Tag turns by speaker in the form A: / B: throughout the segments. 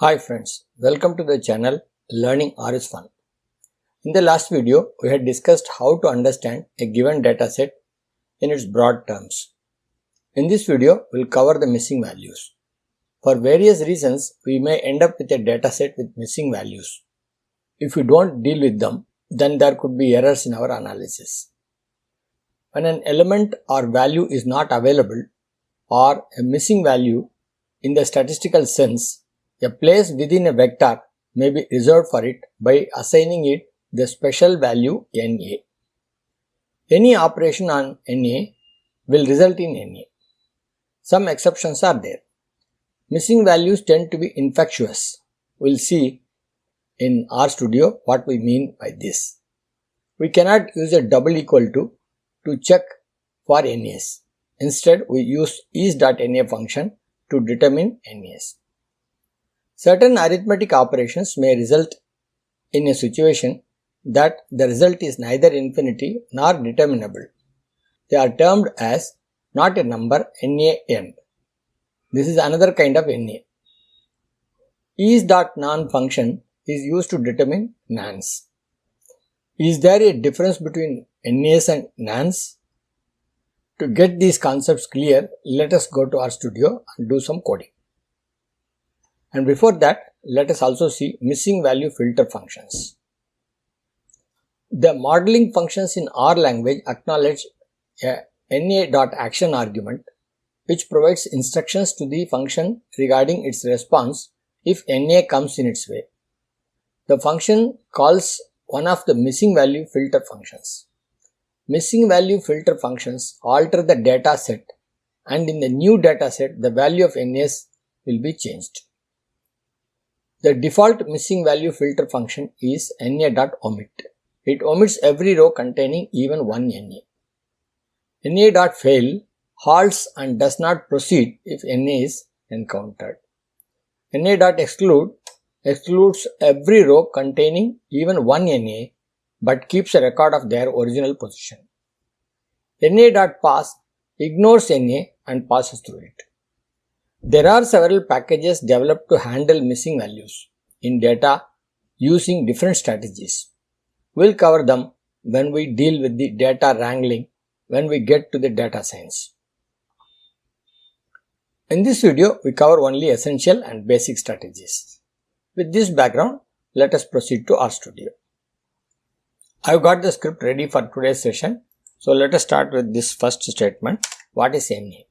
A: Hi friends, welcome to the channel Learning R is Fun. In the last video, we had discussed how to understand a given dataset in its broad terms. In this video, we'll cover the missing values. For various reasons, we may end up with a dataset with missing values. If we don't deal with them, then there could be errors in our analysis. When an element or value is not available or a missing value in the statistical sense, a place within a vector may be reserved for it by assigning it the special value NA. Any operation on NA will result in NA. Some exceptions are there. Missing values tend to be infectious. We'll see in RStudio what we mean by this. We cannot use a double equal to check for NAs. Instead, we use is.na function to determine NAs. Certain arithmetic operations may result in a situation that the result is neither infinity nor determinable. They are termed as not a number NaN. This is another kind of NA. Is.nan function is used to determine nans. Is there a difference between NAs and nans? To get these concepts clear, let us go to RStudio and do some coding. And before that, let us also see missing value filter functions. The modeling functions in R language acknowledge a na.action argument which provides instructions to the function regarding its response if na comes in its way. The function calls one of the missing value filter functions. Missing value filter functions alter the data set, and in the new data set the value of NAs will be changed. The default missing value filter function is na.omit. It omits every row containing even one NA. na.fail halts and does not proceed if NA is encountered. na.exclude excludes every row containing even one NA but keeps a record of their original position. na.pass ignores NA and passes through it. There are several packages developed to handle missing values in data using different strategies. We'll cover them when we deal with the data wrangling when we get to the data science. In this video, we cover only essential and basic strategies. With this background, let us proceed to RStudio. I've got the script ready for today's session. So let us start with this first statement. What is NA?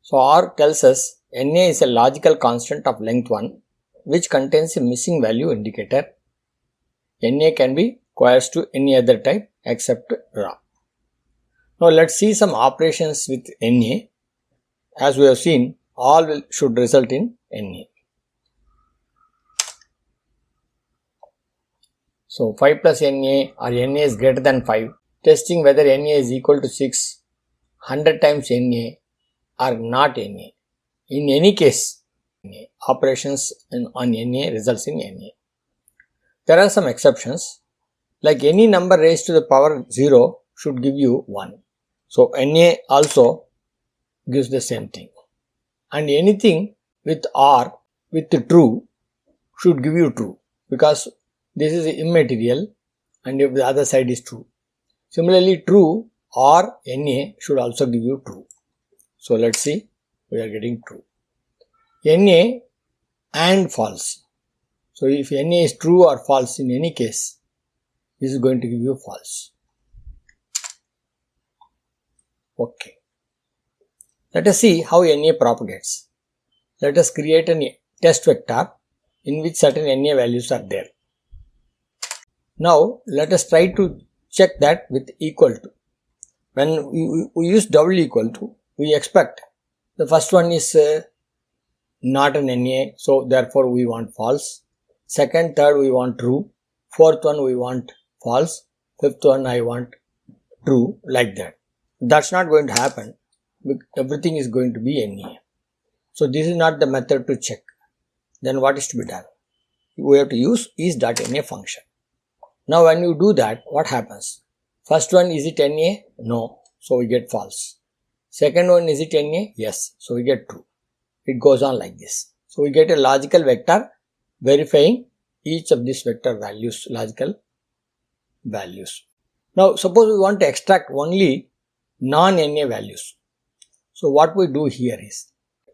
A: So R tells us NA is a logical constant of length 1 which contains a missing value indicator. NA can be coerced to any other type except raw. Now let's see some operations with NA. As we have seen, all should result in NA. So 5 plus NA or NA is greater than 5, testing whether NA is equal to 6, 100 times NA or not NA. In any case, operations on NA results in NA. There are some exceptions, like any number raised to the power 0 should give you 1. So NA also gives the same thing. And anything with R with the true should give you true, because this is immaterial and if the other side is true. Similarly, true or NA should also give you true. So let's see, we are getting true. NA and false. So if NA is true or false in any case, this is going to give you false. Okay. Let us see how NA propagates. Let us create a test vector in which certain NA values are there. Now let us try to check that with equal to. When we use double equal to, we expect the first one is not an NA, so therefore we want false. Second, third we want true. Fourth one we want false. Fifth one I want true, like that. That's not going to happen. Everything is going to be NA. So this is not the method to check. Then what is to be done? We have to use is.na function. Now when you do that, what happens? First one, is it NA? No. So we get false. Second one, is it NA? Yes. So we get true. It goes on like this. So we get a logical vector verifying each of these vector values, logical values. Now suppose we want to extract only non-NA values. So what we do here is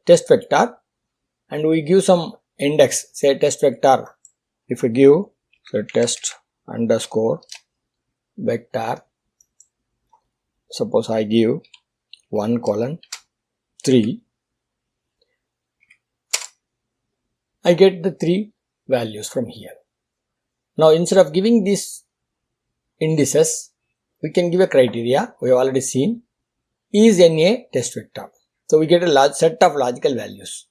A: test vector and we give some index, say test vector. If we give say test underscore vector, suppose I give 1:3, I get the 3 values from here. Now instead of giving these indices, we can give a criteria. We have already seen is NA test vector. So we get a large set of logical values.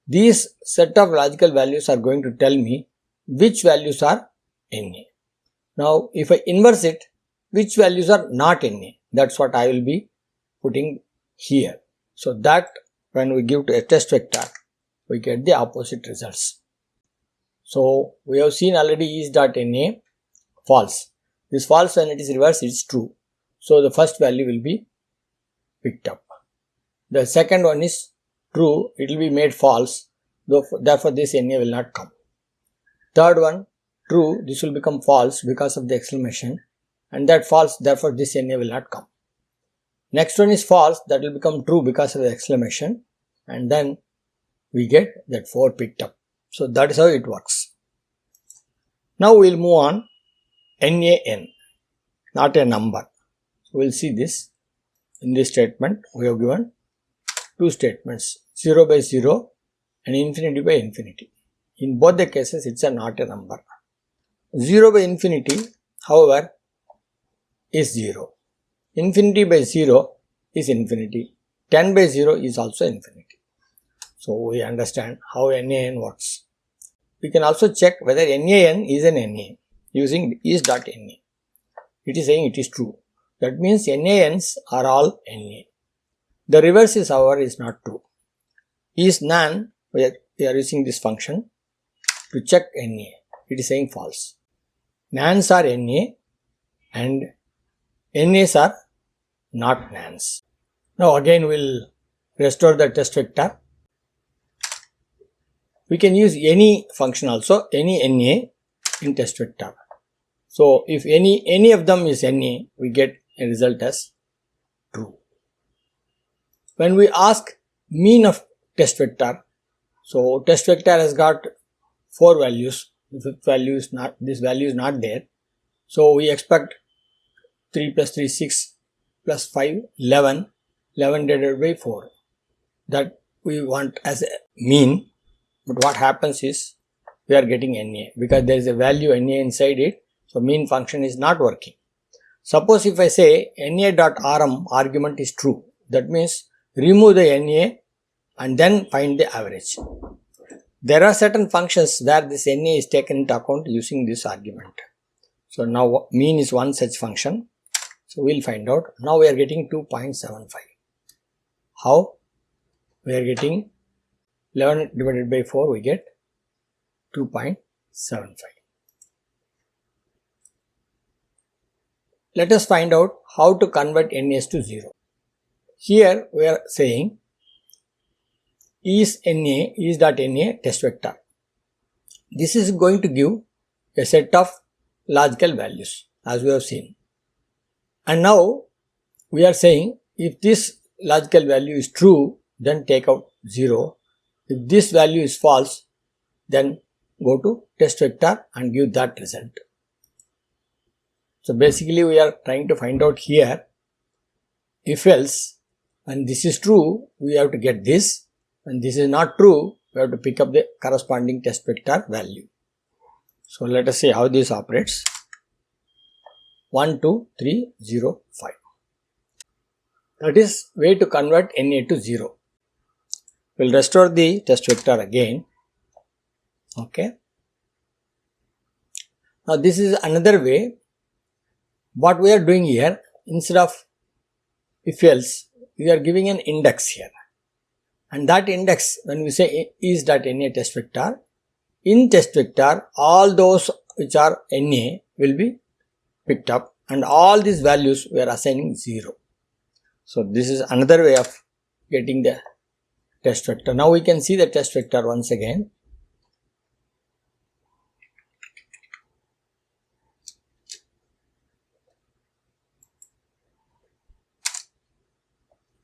A: These set of logical values are going to tell me which values are NA. Now if I inverse it, which values are not NA, that's what I will be putting here. So that when we give to a test vector, we get the opposite results. So we have seen already is.NA false. This false, when it is reversed, is true. So the first value will be picked up. The second one is true, it will be made false, therefore this NA will not come. Third one, true, this will become false because of the exclamation, and that false, therefore this NA will not come. Next one is false, that will become true because of the exclamation, and then we get that 4 picked up. So that is how it works. Now we will move on. NaN, not a number. We will see this. In this statement, we have given 2 statements, 0 by 0 and infinity by infinity. In both the cases, it's not a number. 0 by infinity, however, is 0. Infinity by 0 is infinity. 10 by 0 is also infinity. So we understand how NaN works. We can also check whether NaN is an NA using is.NA. It is saying it is true. That means NaNs are all NA. The reverse is, however, is not true. Is NaN, we are using this function to check NA. It is saying false. NaNs are NA and NAs are not NaNs. Now again we will restore the test vector. We can use any function also, any NA in test vector. So if any of them is NA, we get a result as true. When we ask mean of test vector, so test vector has got 4 values. The fifth value is not, this value is not there. So we expect 3 plus 3, 6 plus 5, 11, 11 divided by 4. That we want as a mean, but what happens is we are getting NA because there is a value NA inside it. So mean function is not working. Suppose if I say NA.rm argument is true, that means remove the NA and then find the average. There are certain functions where this NA is taken into account using this argument. So now mean is one such function. So we will find out. Now we are getting 2.75. How? We are getting 11 divided by 4, we get 2.75. Let us find out how to convert NAs to 0. Here we are saying is.NA test vector. This is going to give a set of logical values as we have seen. And now we are saying if this logical value is true, then take out 0. If this value is false, then go to test vector and give that result. So basically we are trying to find out here, if else, when this is true, we have to get this. When this is not true, we have to pick up the corresponding test vector value. So let us see how this operates. 1, 2, 3, 0, 5. That is way to convert NA to 0. We will restore the test vector again. Okay. Now this is another way. What we are doing here, instead of if else, we are giving an index here. And that index, when we say is.NA test vector, in test vector, all those which are NA will be picked up and all these values we are assigning 0. So this is another way of getting the test vector. Now we can see the test vector once again.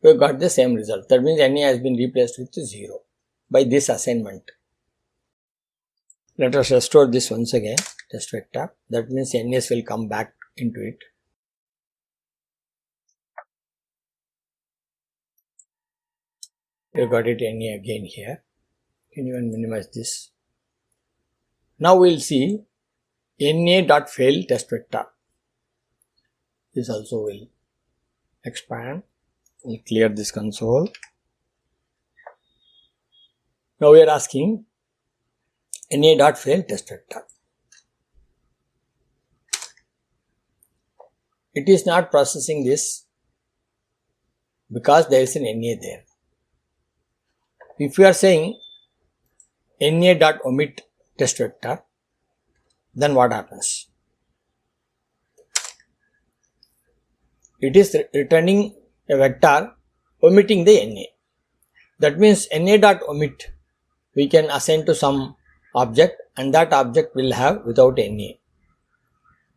A: We got the same result. That means NA has been replaced with 0 by this assignment. Let us restore this once again, test vector. That means NAs will come back into it. We got it NA again here. Can even minimize this. Now we will see NA.fail test vector. This also will expand. We'll clear this console. Now we are asking NA.fail test vector. It is not processing this because there is an NA there. If we are saying NA.omit test vector, then what happens? It is returning a vector omitting the NA. That means NA.omit we can assign to some object and that object will have without NA.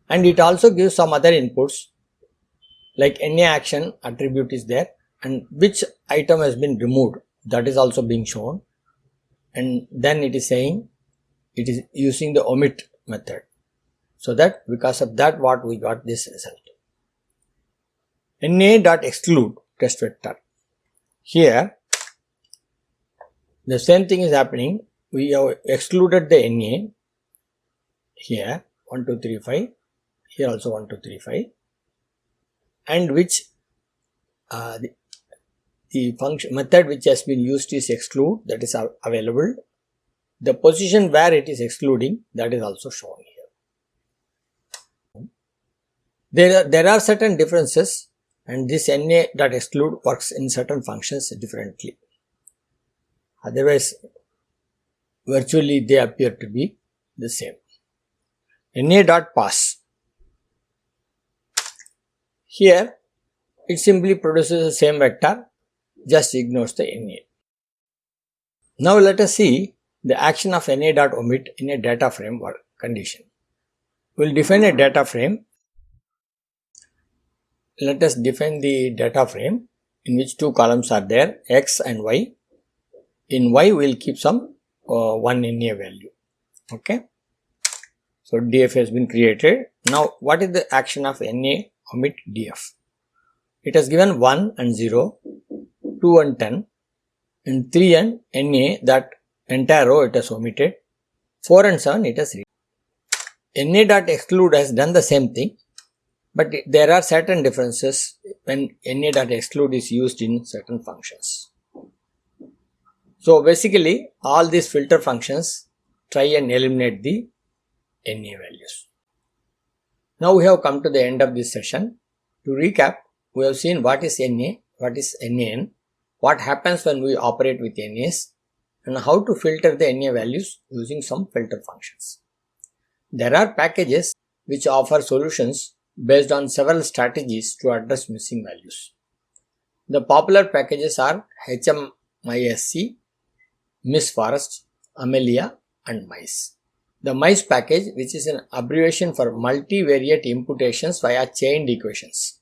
A: And it also gives some other inputs like NA action attribute is there and which item has been removed, that is also being shown, and then it is saying it is using the omit method. So that because of that what we got this result. NA.exclude test vector. Here the same thing is happening. We have excluded the NA here 1 2 3 5, here also 1 2 3 5, and which the function method which has been used is exclude, that is available. The position where it is excluding, that is also shown here. There are certain differences and this NA.exclude works in certain functions differently. Otherwise virtually they appear to be the same. NA.pass. Here it simply produces the same vector, just ignores the NA. Now let us see the action of NA.omit in a data frame condition. We will define a data frame. Let us define the data frame in which two columns are there, X and Y. In Y we will keep some one NA value. Okay. So DF has been created. Now what is the action of NA omit DF? It has given 1 and 0, 2 and 10, and 3 and NA, that entire row it has omitted, 4 and 7 it has read. NA.exclude has done the same thing, but there are certain differences when NA.exclude is used in certain functions. So basically all these filter functions try and eliminate the NA values. Now we have come to the end of this session. To recap, we have seen what is NA, what is NaN, what happens when we operate with NAs, and how to filter the NA values using some filter functions. There are packages which offer solutions based on several strategies to address missing values. The popular packages are HMISC, MISForest, Amelia, and MICE. The MICE package, which is an abbreviation for multivariate imputations via chained equations,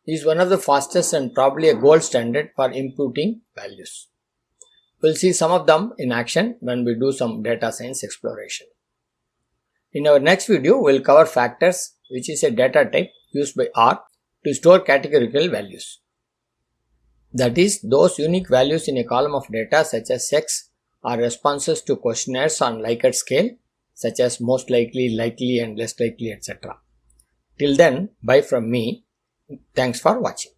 A: is one of the fastest and probably a gold standard for imputing values. We will see some of them in action when we do some data science exploration. In our next video, we will cover factors, which is a data type used by R to store categorical values. That is, those unique values in a column of data such as sex or responses to questionnaires on Likert scale, such as most likely, likely, and less likely, etc. Till then, bye from me. Thanks for watching.